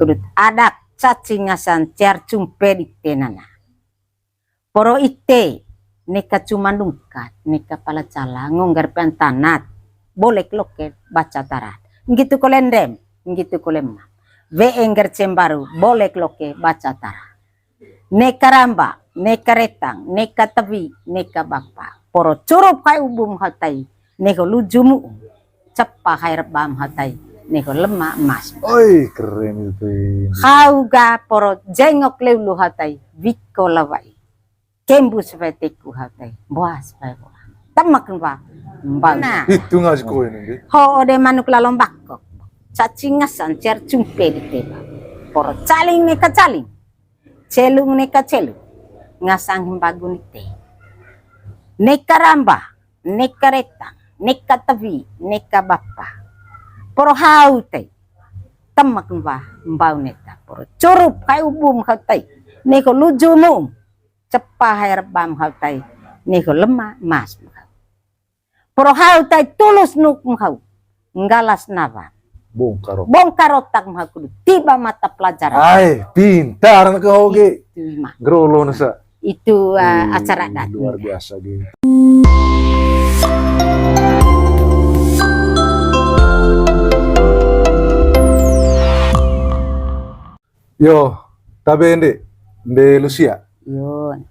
kudut adat cacingasan cer cumpe di tenana. Poro ite neka cuma dungkat, neka pala cala ngonggar pentanat, boleh loket baca tarat. Gitu kolendem, gitu kolema. Ve engger cembaru, boleh loke baca tarat. Neka ramba, neka retang, neka tevi, neka bapa. Poro curup kai ubum hatai, neko lujumu, cepa hai rebam hatai, neko lemah emas. Oi, keren itu. Kau ga poro jengok leulu hatai, viko lawai. Kembu supaya teku hatai, buas supaya buah. Tamakan ba, mbak. Itu ngasih kowe nih. Ho ode manuk lalom bakok, cacingasan cer cumpe di teba. Poro caling neka caling, celung neka celung, ngasang himbagun te. Neka ramba, neka retang, neka tevi, neka bapa. Poro hau te, tamakan ba, mbau neta. Poro curup kai ubum hatai, neko lujumu. Cepa hai rebam hautai neko lemah mas poro hautai tulus nuk mau ngalas nava bongkar otak mau tiba mata pelajaran ay pintar anak kau ge grolo nasa itu acara adat luar biasa gitu. Yo tabe ende Lucia yun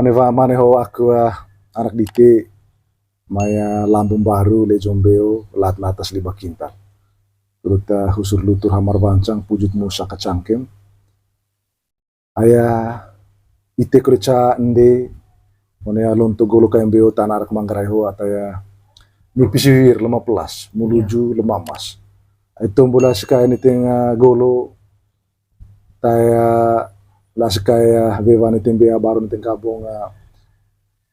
neva maneho aku anak dike maya lambung baru le jombeo lat latas liba kintal turuta husur lutur hamar bancang pujut musa kacangkem aya ite kerja ende monea lonto golo KMBO tanarak manggareho ataya nupisir 15 menuju lemamas itu bola sekaya ni tengah golo taya la sekaya bevani tembea baru ni kabong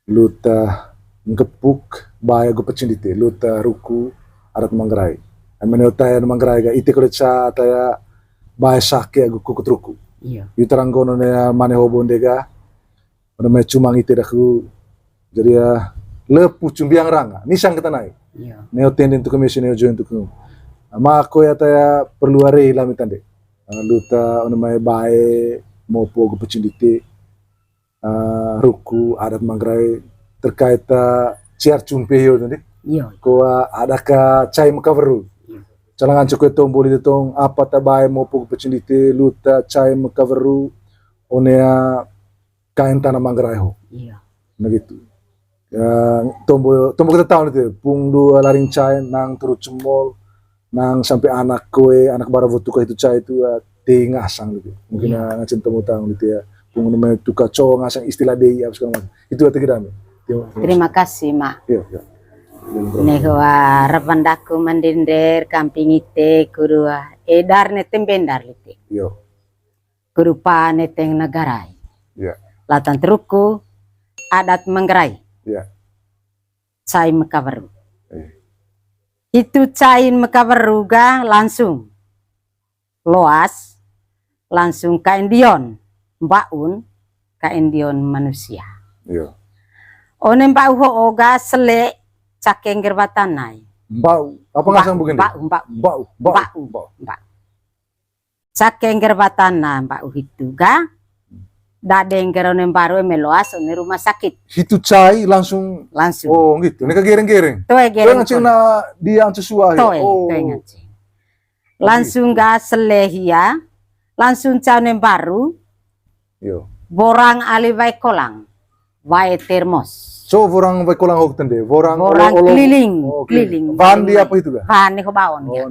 luta ngepuk baya go pecindite luta ruku arat manggarai amene taya manggarai ga ite kerja taya baya sakya go kukut ruku iya yutaranggono ne maneho bondega me cumang ite daku jadi lepu cumbiang ranga nisang kita naik iya neo tenden tu komisi neo join tu ku ama ko ya taya perlu are lamitande luta onamai bae mopo go pecindite ruku adat manggarai terkait ciar cumpeo tadi iya ko adaka cai makaveru calangan cukup tombol itu tong apa tabai mopo go pecindite luta cai makaveru onea kain tanah manggarai ho iya begitu tombol kita tahu itu pung dua laring cai nang turut cemol nang sampai anak kowe anak baravutu itu cai itu ngasang gitu mungkin ngacin temu tang gitu ya pung namanya tuka cowok ngasang istilah dei apa segala macam itu ati kita terima kasih mak iya neko rapandaku mandinder kamping ite kuru edar netem bendar lite iya kuru pa neteng nagarai iya latan teruku adat manggarai iya cai mekabaru itu cain mekabaru ga langsung loas langsung kaindion mbaun kaindion manusia iya onem bau ho oga sele cakeng gerbatanai bau apa ngasang bukan bau cakeng gerbatana bau itu ga dadeng geronem baru meloas oni rumah sakit itu cai langsung oh gitu neka gereng-gereng toe gereng ngacing na dia sesuai toe ngacing langsung ga selehia langsung canem baru yo borang ali vai kolang vai termos so borang vai kolang hok tende borang keliling van dia apa itu ga van ni baon iya.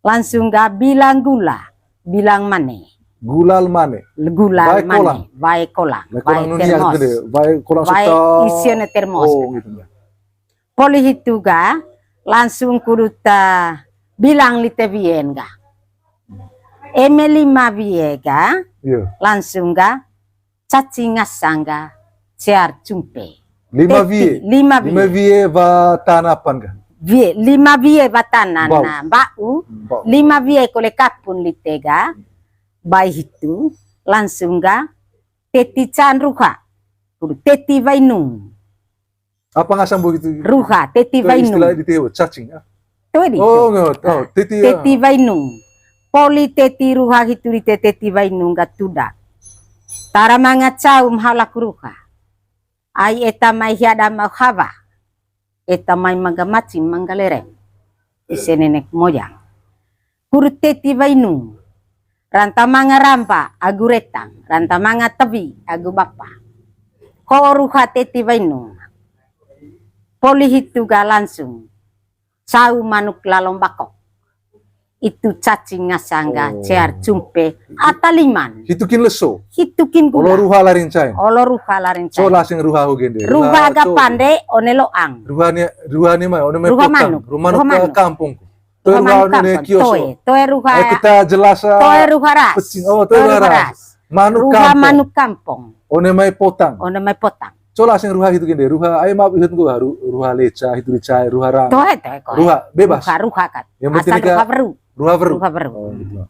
Langsung ga bilang gula bilang mane gulal mane vai kolang termos vai kolang vai isione termos gitu poli itu ga langsung kuruta bilang lite bien ga emelima viega langsung ga cacingasang ga ciar cumpe 5 vie va tanapan ga vie 5 vie va tanana bau 5 vie kole kapun lite ga bai itu langsung ga teti can ruha teti vainung apa ngasang begitu ruha teti vainung istilah di teo cacing teti vainung poli teti ruha hituri teti wainung gatuda tara manga caum halak ruha ai eta mai hiada mau hawa eta mai magamaci manggalere ise nenek moyang kuru teti wainung ranta manga rampa agu retang ranta manga tebi agu bapa ko ruha teti wainung poli hituga langsung sau manuk lalong bakok itu cacing ngasangga cear cumpe ataliman hitukin leso hitukin olo gula ruha larin cain olo ruha larin so cai lasing ruha hugende ruha ga pande one loang ruhani mah one Ruha potang manuk, rumah ruha ke manuk. kampung ruha ruha manuk one kampung kioso toe ruha ayo kita jelas toe ruha ras pecing toe ruha ras ras manuk ruha kampung manuk kampung one mai potang one mai potang so lasing ruha hitukin ruha ayo mah ihut gua ruha leca hitu dicai ruha ram toe ko ruha bebas ruha kan yang penting asal nika ruha beru ruha beru ruha beru oh gitu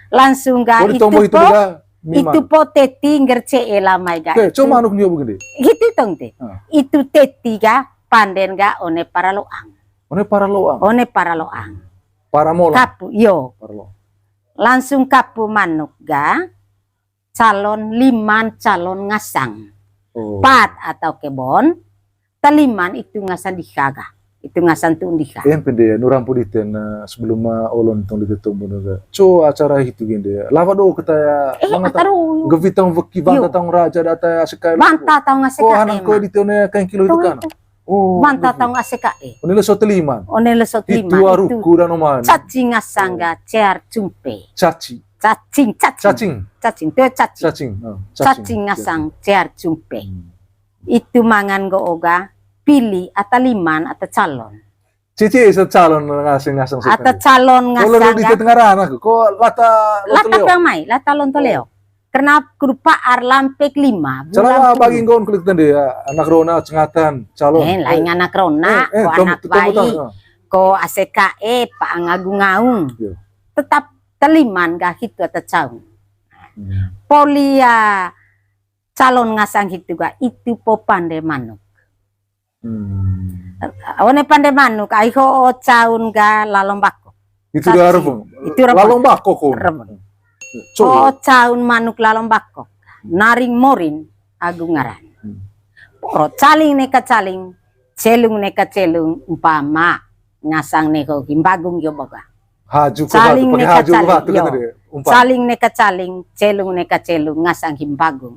langsung ga oh itu ditombo itu po juga itu po teti ngerce elamai ga oke coba manuk nyoba begini gitu tong te Ah. itu teti ga panden ga one para loang one para loang one para loang para mola kapu yo para loang langsung kapu manuk ga calon liman calon ngasang oh pat atau kebon taliman itu ngasan dikaga itu ngasan tuh dika yang pende nuram puditen sebelum olon tong di tumbu naga co acara itu gende lava do kita ya mangata ataru gevitang veki banta tang raja data sekai banta tau ngaseka ko hanan ko ditone kain kilo itu kan oh banta tau ngaseka onile soteliman one lesot itu liman itu aruku dan oman cacing ngasang ga cear cumpe caci cacing cacing cacing tuh cacing cacing cacing ngasang cear cumpe itu mangan go oga pilih atau liman atau calon cici calon ngasang atau calon kalau ngasang di ga tengah ranah ko lata lata yang mai lata lonto leo karena grupa arlampek 5 cara bagi ngon kulit tadi ya anak rona cengatan calon lain anak rona ko anak bayi ko ACKE pak ngagung ngaung Iya. tetap teliman gak gitu atau caung polia calon ngasang itu ga itu po pande manuk one pande manuk aiho caun ga lalong bako itu dia rebung itu rebung. lalong bako ko rebung coba caun manuk lalong bako naring morin agung ngaran poro caling neka caling celung neka celung umpama ngasang neko gimbagung yo boga haju ko Saling pakai neka haju saling, batu yo. kan dia umpan caling neka caling celung neka celung ngasang himbagung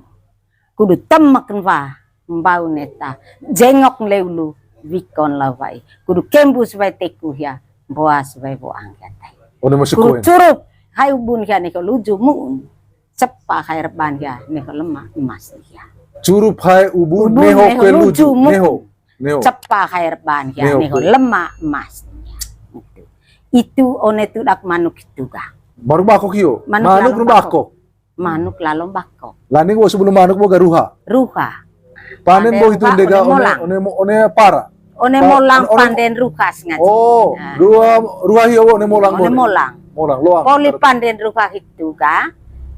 kudu temek wa mbau neta jengok leulu wikon lawai kudu kembus vai teku ya boas vai boang katai ono masuk kudu koin curup hai ubun ya neko luju muun cepa hai reban ya neko lemah emas ya curup hai ubun Ubun, neho neho, ke luju, luju mu. neho cepa hai reban ya Neho, neko kuy. lemah emas itu one tudak manuk itu ga baru bako kio Manuk manuk lalong nu bako manuk lalong bako lani wo sebelum manuk wo garuha ruha panen Pande bo itu ruha, ndega one molang. one para one Pa- molang one- panden rukas ngaji oh Nah. dua ruha hiyo one molang one molang molang loang poli panden ruka itu ga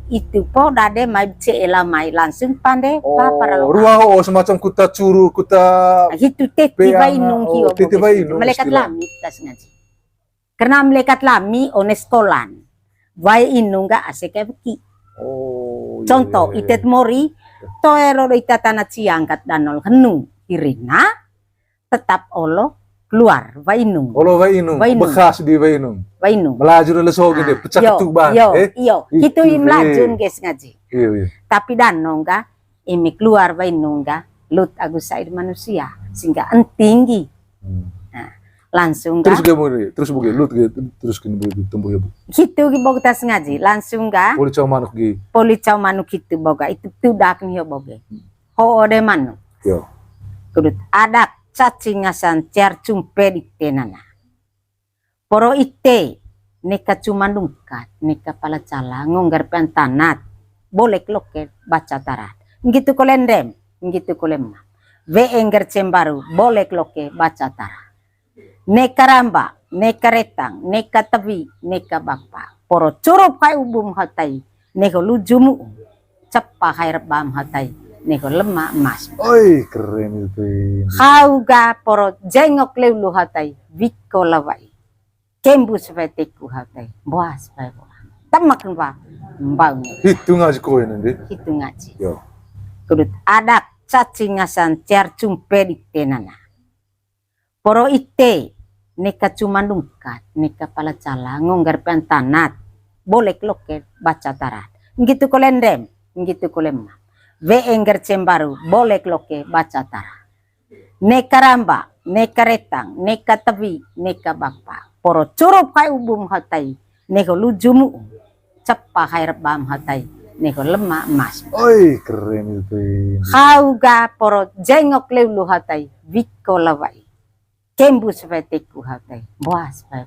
itu po dade mai cela mai langsung pande para oh lo ruha ho semacam kuta curu kuta itu teti Peang, bai nung oh, hiyo teti bai nung melekat istilah. lami tas ngaji karena melekat lami one sekolan vai inung ga aseke beki oh iya, contoh iya, iya. itet mori toero itatana ciangkat danol henu irina tetap olo keluar vai inung Olo Wainung, Wainung. bekas di Wainung. vai inung Melaju dulu so gede, pecah yo, ketuban. yo, Itu, itu imlajun guys ngaji. Iya, iya. Tapi danong ga, imi keluar vai nungga, lut agus sair manusia, sehingga tinggi. Langsung ga, Terus gimana? Terus bukan, lu terus kini boleh tumbuh ya bu. gitu boga tas ngaji, langsung ga, Boleh coba manuk gi. policau manuk itu boga, itu tudak nih boga. Ho ode manuk, Yo. kudut ada cacingasan cer cumpe di tenana. Poro ite, neka cuma dungkat, neka pala cala, ngonggar tanat, boleh loket baca tarat. Gitu kolendem, gitu kolemma. Ve engger cembaru, boleh loke baca tarat. Neka ramba, neka retang, neka tebi, neka bapa. Poro curup kai ubum hatai, neko lujumu, cepa kai rebam hatai, neko lemah emas. Oi, keren itu. Kau ga poro jengok leulu hatai, wiko lawai. Kembus vai teku hatai, boas vai boa. tamak ba mbang Itu ngaji kowe nanti. itu ngaji Yo. kudut adak cacingasan cer cumpe di tenana poro ite neka cuma lungkat neka pala cala ngonggar pentanat boleh loke baca tarat gitu kolendem gitu kolemma ve engger cembaru boleh loke baca tarat neka ramba neka retang neka tebi neka bapa poro curup kai ubum hatai neko lujumu cepa hai rebam hatai neko lemah emas Oi, keren itu. hauga poro jengok lelu hatai viko lawai kembu sepeteku hatai buas pai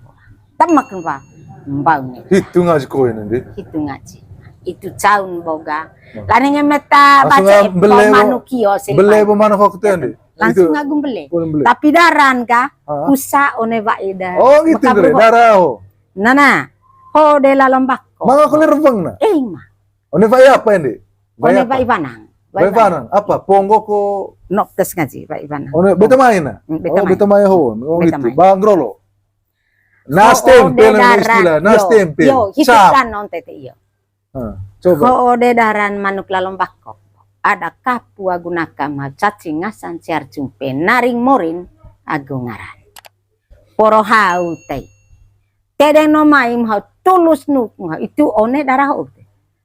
tamak ba mbang Itu ngaji kowe nanti. itu ngaji itu caun boga laninge meta Langsung baca bele manukio bele pemana kok tadi. langsung ngagum bele Bele. tapi daran ka Ah. kusa one waida Oh gitu keren. Darah. nana ho de la lombak Mga kulir rebang na. mah One vai apa ini? one waibanang Vai panang. Apa? Ponggo ko. noktes ngaji waibanang One beta main na. Beta Oh main. beta main ho. Oh Beta gitu. main. Bang Grolo. Nastempel na istilah. Nastempel. yo hitukan non tete yo Coba. ho de daran manuk la lombak ada kapu agunaka ma cacing ngasan ciar jumpe naring morin agungaran poro hau tei tedeng no maim hau tulus nuk hau itu one darah ho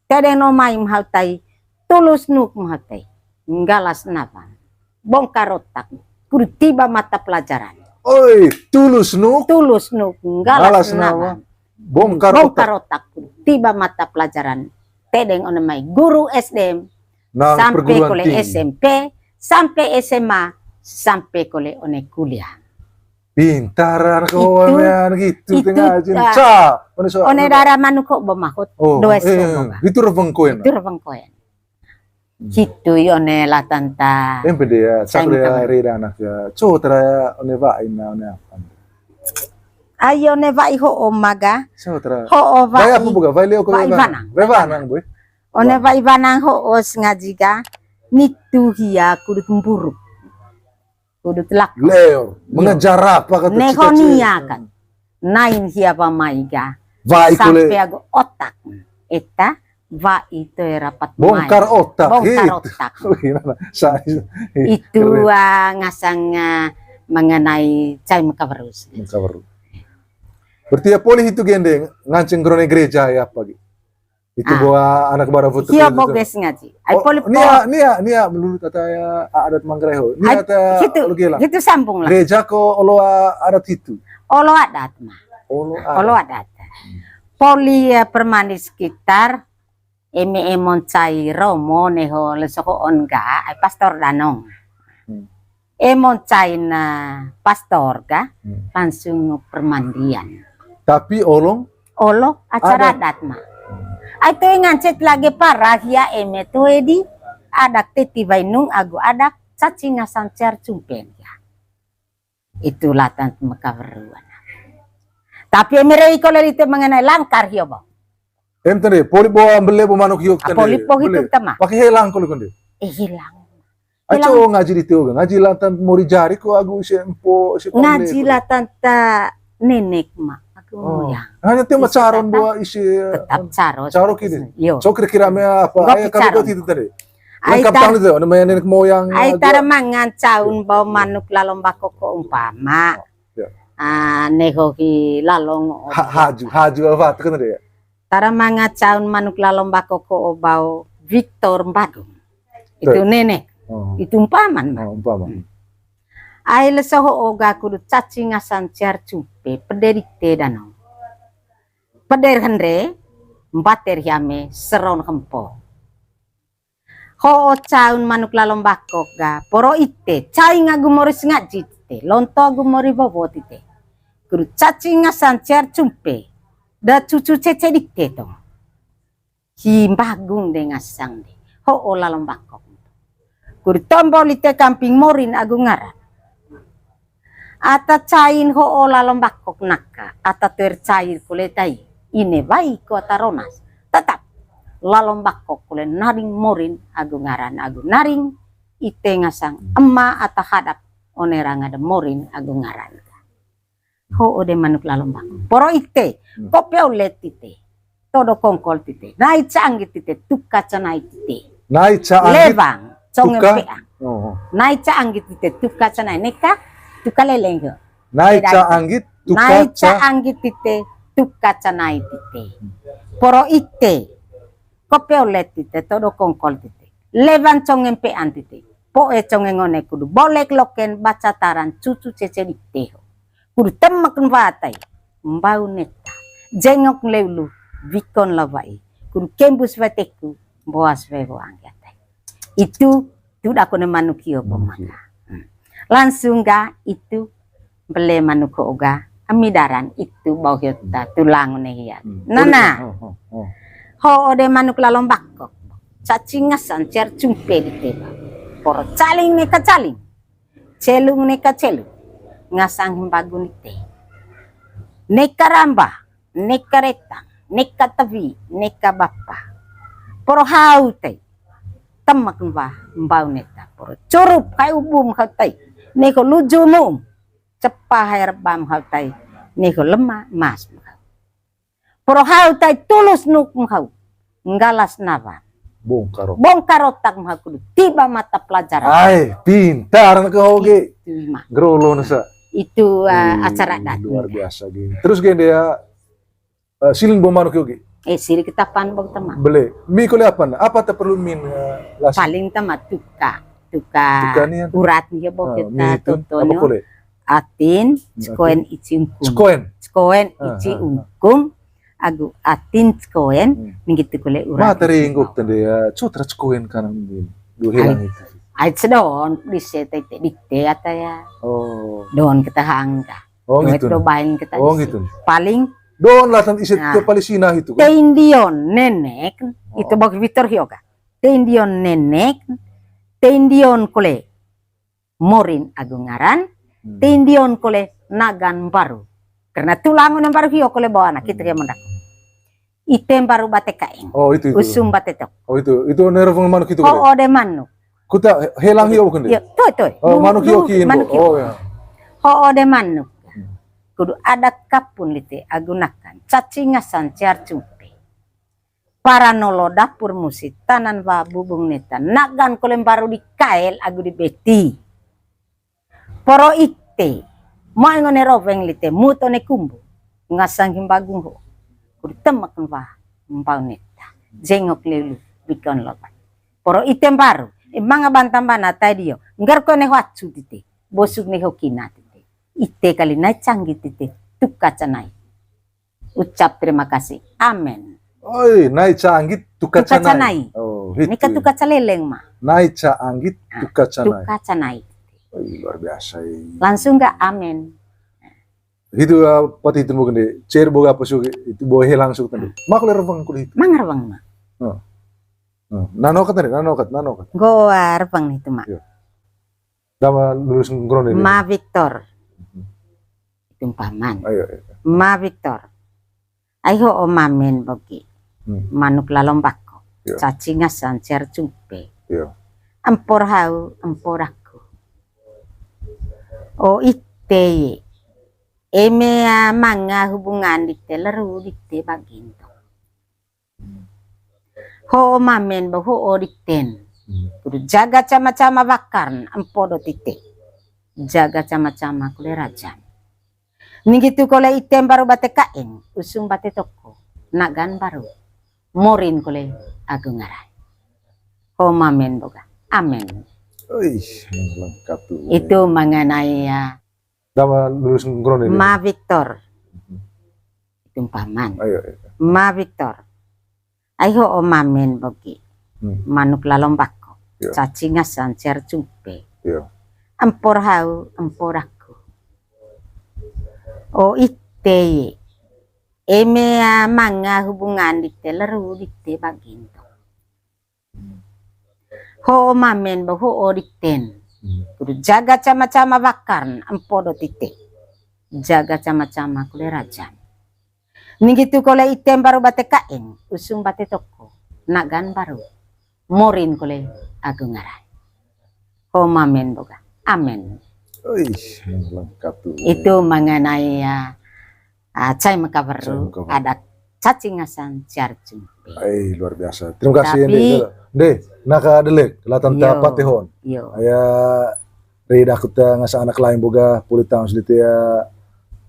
tedeng no maim hau tai tulus nuk hau tei ngalas napa bongkar otak kudu tiba mata pelajaran Oi, tulus nu. tulus nuk ngalas napa Bongkar bongkar otak. otak kudu tiba mata pelajaran tedeng one mai guru SDM Nang sampai perguruan kole tinggi. SMP sampai SMA sampai kole one kuliah Pintar anak kawan gitu itu, tengah aja. ah. Ca. One soal. one darah manuk kok bermakut Oh, dua boga itu rebang kowe na. itu rebang koyen gitu yone lah tanta MPD ya, Saya sakre minta ya reda anak ya. Co tera one va ina one apa. ayo ne vai ho omaga Co tera. ho o Vai vai apa buka? Vai leo ko vai vai vanang. Vai vanang boy. one vai banang ho os ngajiga nitu hia kudu tempuruk kudu telak Leo mengejar apa kata nehonia kan nain hia pamaiga Vai sampai kule aku otak eta va itu rapat bongkar main. otak. bongkar Gitu. otak Oh, gimana? Sa- itu keren. ngasang mengenai cai mekabarus Muka baru. Berarti ya poli itu gendeng nganceng grone gereja ya apa gitu. Itu Ah. bawa anak bara foto. hia boges ngaji ai poli Nia menurut kata ya adat Manggareho. Nia Ai, kata gitu Olgela. gitu sambung lah Gereja ko olo adat itu. olo adat mah Olo olo adat poli permandi sekitar emon cai romo neho lesoko onga ai pastor danong Hmm. emon cai na pastor ga Hmm. langsung permandian Tapi olong olo acara adat mah ai tu ngancet lagi parah ya eme tu edi adak teti bainung agu adak cacing ngasan cer cumpen ya itu latan mekaberuan tapi emerei kalau itu mengenai langkar hiyo bang tadi poli bawa bele manuk hiuk tadi. poli po itu tema Pakai helang kuli kondi. hilang Aco ngaji di tioga, ngaji lantan mori jari ko agu si empo si pamle. ngaji lah tanta nenek mak aku Oh. moyang Hanya tema Isi caron tata. bawa isi. tetap caro Caro kini. yo So kira-kira me apa? Ngopi Ayah kami caro. itu tadi. Ai Lengkap tar- tangan itu, nama nenek moyang. ai taramangan caun bawa manuk lalomba koko umpama Ya. nego ki lalong Haju apa? Itu kan tadi ya. taramanga caun manuk lalomba koko bau Victor Badung itu nenek Oh, itu umpaman mah umpama. ai lesoho oga kudu cacing asan cer cupe pederik te danau peder hendre mbater yame seron hempo ho caun manuk lalomba koga poro ite cai ngagumoris ngaji te lonto gumori bobot ite kudu cacing asan cer cupe da cucu cece dikte to himbagung de ngasang de ho lalomba kok kudu tombol ite kamping morin agung ngaran ata cain ho ola lombak kok naka ata ter cair kule tai ine baik ko taronas tetap la lombak kok kule naring morin agung ngaran agung naring ite ngasang emma ata hadap onerang ada morin agung ngaran ho ode manuk la lombak poro ite kopeo let ite todo kongkol tite. Nai canggit tite, tuka canai tite. Nai ca anggit. Levang, congem tuka. peang. Oh. Nai canggit tite, tuka canai. Neka, tuka leleng ke. Nai ca anggit tuka Nai ca. ca anggit tite, tuka canai tite. Poro ite, kopiolet tite, todo kongkol tite. Levan congem peang tite. Poe congengone kudu bolek loken baca taran cucu cece dite. Kudu temek vatai, mbau neta. Jengok leulu, vikon lawai. Kudu kembus vateku, boas vevo anggatai. Itu dak kone manukio pemaka. Langsung ga itu bele manuko oga amidaran itu bau hiota tulang nehiat. Nana, ho ode manuk lalom bakok. Cacingasan cer cumpe di teba. Poro caling neka caling. Celung neka celung. Ngasang himbagun ite. Neka rambah, neka retang, neka tavi, neka bapa. Poro hau te. Temak mbau neta. Poro curup kai ubum hau te. Neko luju mum. Cepah air bam hau te. Neko lemah mas. Poro hau te tulus nuk hau. Ngalas nawa. Bongkar otak kudu tiba mata pelajaran. Ay, pintar anak kau ge. Grolo nasa. Itu acara dat. Luar biasa gini. Terus gini dia siling bom manuk yogi. Siri kita pan bang teman. Beli. Mi kole apa? Apa tak perlu min las? Paling teman tuka ni urat nih bang kita totonyo. Apa Atin, skoen ici ungkum. Skoen ici ungkum. Agu atin skoen ninggitu kule urat. Materi ingkuk tadi ya, cutra skoen kanan ini. Dua hilang itu. Ait sedon di sete di ata ya. Oh. Don kita hangga. Oh gitu. Dobain kita. Oh gitu. Paling don lah tanti iset ke Palestina itu. Te Indion nenek itu bagi Victor Hyoga. Te Indion nenek, te Indion kule morin agungaran, te Indion kule nagan baru. Karena tulangun yang baru hiyo kole bawa anak kita yang mendak. Item baru bate kain. Oh itu. Usum bate tok. Oh itu nerv manuk itu. Oh de manuk. Kuta helang hiyo bukan dia? Ya, toy. Oh manuk hiyo kiin. Oh ya. Oh de manuk. Kudu ada kapun lite agunakan cacingasan ciar cumpe. Para nolo dapur musit tanan wa bubung neta nagan kolem baru di kail agu di beti. Poro ite. Mau ngone roveng lite mutone kumbu ngasang himbagung ho kudu temak wa mbau neta jengok lelu bikon lobat poro item baru manga bantambana tadio ngar ko ne wacu tite bosuk ne hokina tite ite kali na canggih tite tuka canai ucap terima kasih amen. Oi nai canggih tuka canai. Oh ini kan tuka caleleng mah nai canggih tuka canai. Tuka canai. Luar biasa. Langsung nggak amin. Itu pati itu bukan deh. Cer boga apa sih itu boleh langsung tadi. Mak le revang kulit. Mangar bang mah. Nanokat tadi, nanokat. Goar bang itu mak. Dama lulus ngron ini. Ma Victor. Itu paman. Ayo. Ma Victor. Ayo omamen bogi. Manuk lalom bako. Cacingasan cer cumpe. Iya. Ampor hau, ampor aku. Oh ite emea manga hubungan dite leru dite baginto ho mamen ba ho diten kudu jaga cama-cama bakarn ampodo tite jaga cama-cama kule raja ningitu kole item baru bate kain usung bate toko nagan baru morin kule agungarai ho mamen boga amen. Lengkap tuh. Itu mengenai Dama lulus ngron ini. Ma Victor. Itu paman. Ayo. Ma Victor. Ayo omamen bogi. Manuk lalom bako. Cacingasan cer cumpe. Iya. Ampor hau, ampor aku. Oh ite. Emea manga hubungan dite leru dite baginto. Ho mamen ba ho dikten. Kudu jaga cama-cama bakarn ampodo tite. Jaga cama-cama kule raja. Ningitu kole item baru bate kain, usung bate toko, nagan baru. Morin kole agungarai. Ho mamen boga. Amen. Lengkap tuh. Itu mengenai cai makabaru adat cacing asan ciarjumpe. Luar biasa. Terima kasih Tapi- Ende. Naka delek latan ta Yo. patehon. Yo, Aya reda aku ta ngasa anak lain boga puli tahun sedite ya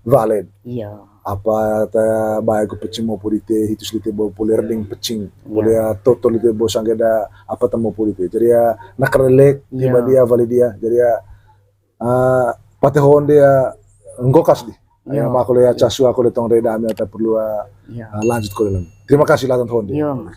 valid. yo, Apa ta bae ko pecing mo pulite hitu sedite bo puli reding pecing. Puli ya total itu bo sanggeda apa temu pulite. Jadi ya nakarelek tiba Yo. dia valid dia. Jadi ya patehon dia nggokas di. Yo. Aya makule ya casu aku letong reda ami ata perlu yo, lanjut ko lang. Terima kasih latan honde. yo, ma.